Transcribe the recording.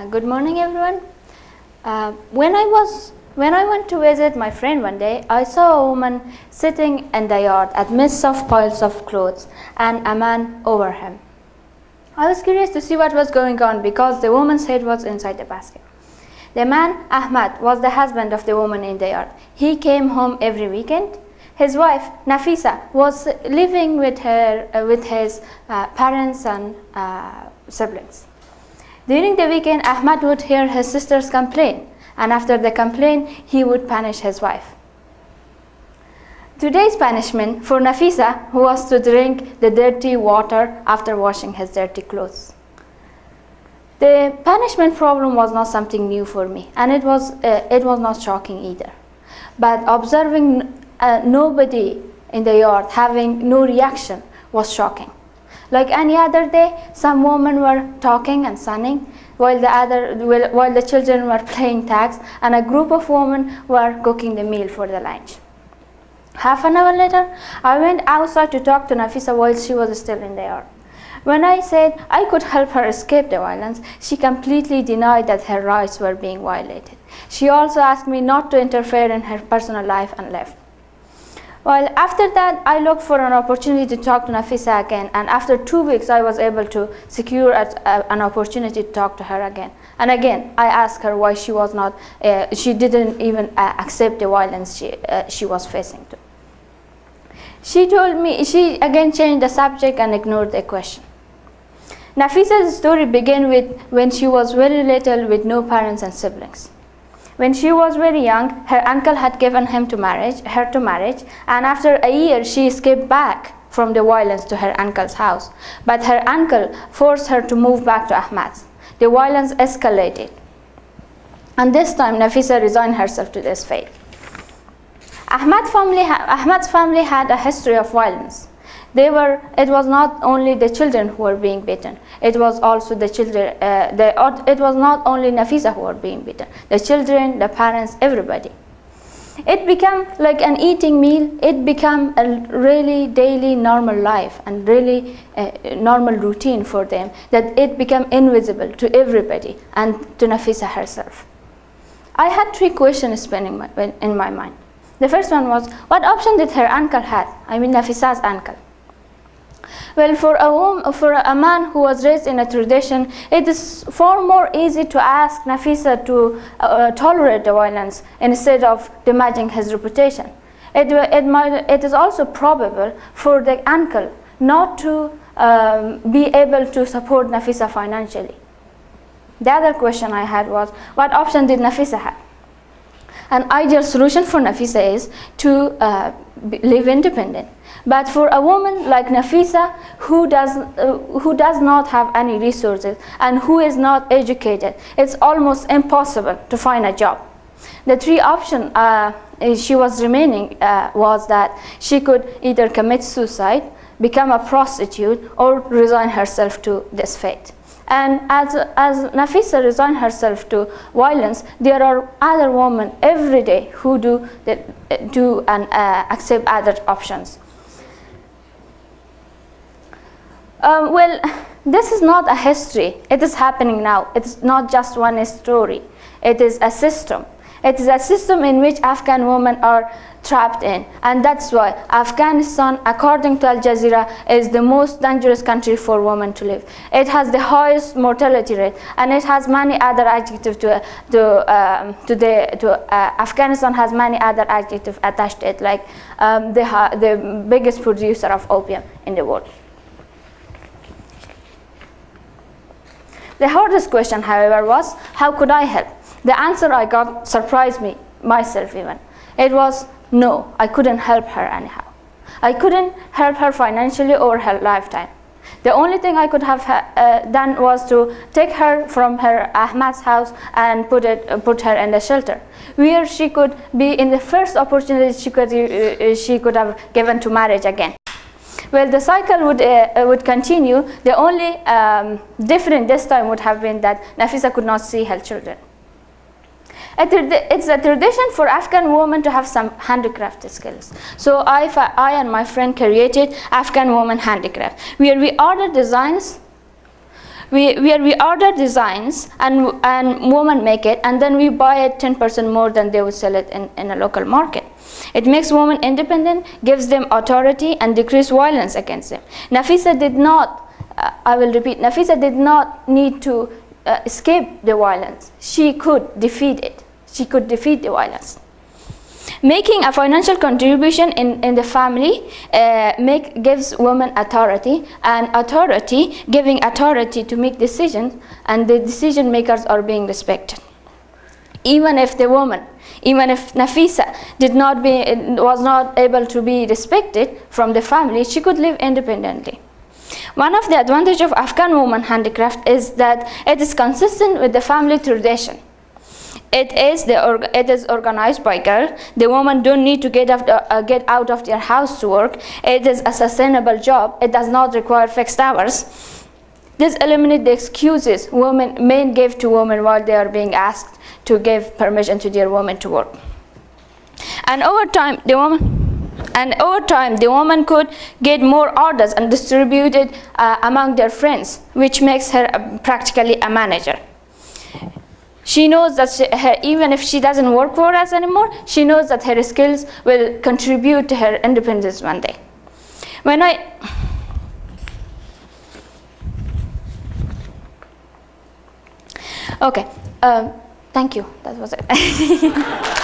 Good morning, everyone. When I went to visit my friend one day, I saw a woman sitting in the yard amidst of piles of clothes and a man over him. I was curious to see what was going on because the woman's head was inside the basket. The man, Ahmad, was the husband of the woman in the yard. He came home every weekend. His wife, Nafisa, was living with his parents and siblings. During the weekend, Ahmad would hear his sisters complain, and after the complaint, he would punish his wife. Today's punishment for Nafisa was to drink the dirty water after washing his dirty clothes. The punishment problem was not something new for me, and it was not shocking either. But observing nobody in the yard having no reaction was shocking. Like any other day, some women were talking and sunning, while the children were playing tags, and a group of women were cooking the meal for the lunch. Half an hour later, I went outside to talk to Nafisa while she was still in the yard. When I said I could help her escape the violence, she completely denied that her rights were being violated. She also asked me not to interfere in her personal life and left. Well, after that, I looked for an opportunity to talk to Nafisa again, and after 2 weeks, I was able to secure an opportunity to talk to her again. And again, I asked her why she didn't even accept the violence she was facing. She told me, she again changed the subject and ignored the question. Nafisa's story began with when she was very little with no parents and siblings. When she was very young, her uncle had given her to marriage, and after a year, she escaped back from the violence to her uncle's house. But her uncle forced her to move back to Ahmad's. The violence escalated, and this time, Nafisa resigned herself to this fate. Ahmad's family had a history of violence. It was not only the children who were being beaten. It was also the children. It was not only Nafisa who were being beaten. The children, the parents, everybody. It became like an eating meal. It became a really daily normal life and really normal routine for them, that it became invisible to everybody and to Nafisa herself. I had 3 questions spinning in my mind. The first one was, what option did her uncle have? I mean Nafisa's uncle. Well, for a man who was raised in a tradition, it is far more easy to ask Nafisa to tolerate the violence instead of damaging his reputation. It is also probable for the uncle not to be able to support Nafisa financially. The other question I had was, what option did Nafisa have? An ideal solution for Nafisa is to live independent. But for a woman like Nafisa, who does not have any resources and who is not educated, it's almost impossible to find a job. The 3 options she was remaining was that she could either commit suicide, become a prostitute, or resign herself to this fate. And as Nafisa resigned herself to violence, there are other women every day who do and accept other options. Well, this is not a history. It is happening now. It's not just one story. It is a system. It is a system in which Afghan women are trapped in, and that's why Afghanistan, according to Al Jazeera, is the most dangerous country for women to live. It has the highest mortality rate, and it has many other adjectives Afghanistan has many other adjectives attached to it, like the biggest producer of opium in the world. The hardest question, however, was, how could I help? The answer I got surprised me, myself even. It was, no, I couldn't help her anyhow. I couldn't help her financially over her lifetime. The only thing I could have done was to take her from her Ahmad's house and put her in the shelter, where she could be in the first opportunity she could have given to marriage again. Well, the cycle would continue. The only difference this time would have been that Nafisa could not see her children. It's a tradition for Afghan women to have some handicraft skills. So I and my friend created Afghan Women Handicraft, where we order designs where we order designs and women make it, and then we buy it 10% more than they would sell it in a local market. It makes women independent, gives them authority, and decrease violence against them. Nafisa did not, I will repeat, Nafisa did not need to escape the violence. She could defeat it. She could defeat the violence. Making a financial contribution in the family gives women authority, and authority, giving authority to make decisions, and the decision makers are being respected. Even if the woman, even if Nafisa was not able to be respected from the family, she could live independently. One of the advantages of Afghan women handicraft is that it is consistent with the family tradition. It is organized by girls. The women don't need to get out of their house to work. It is a sustainable job. It does not require fixed hours. This eliminates the excuses men give to women while they are being asked to give permission to their women to work. And over time, the woman could get more orders and distribute it among their friends, which makes her practically a manager. She knows that even if she doesn't work for us anymore, she knows that her skills will contribute to her independence one day. Okay, thank you. That was it.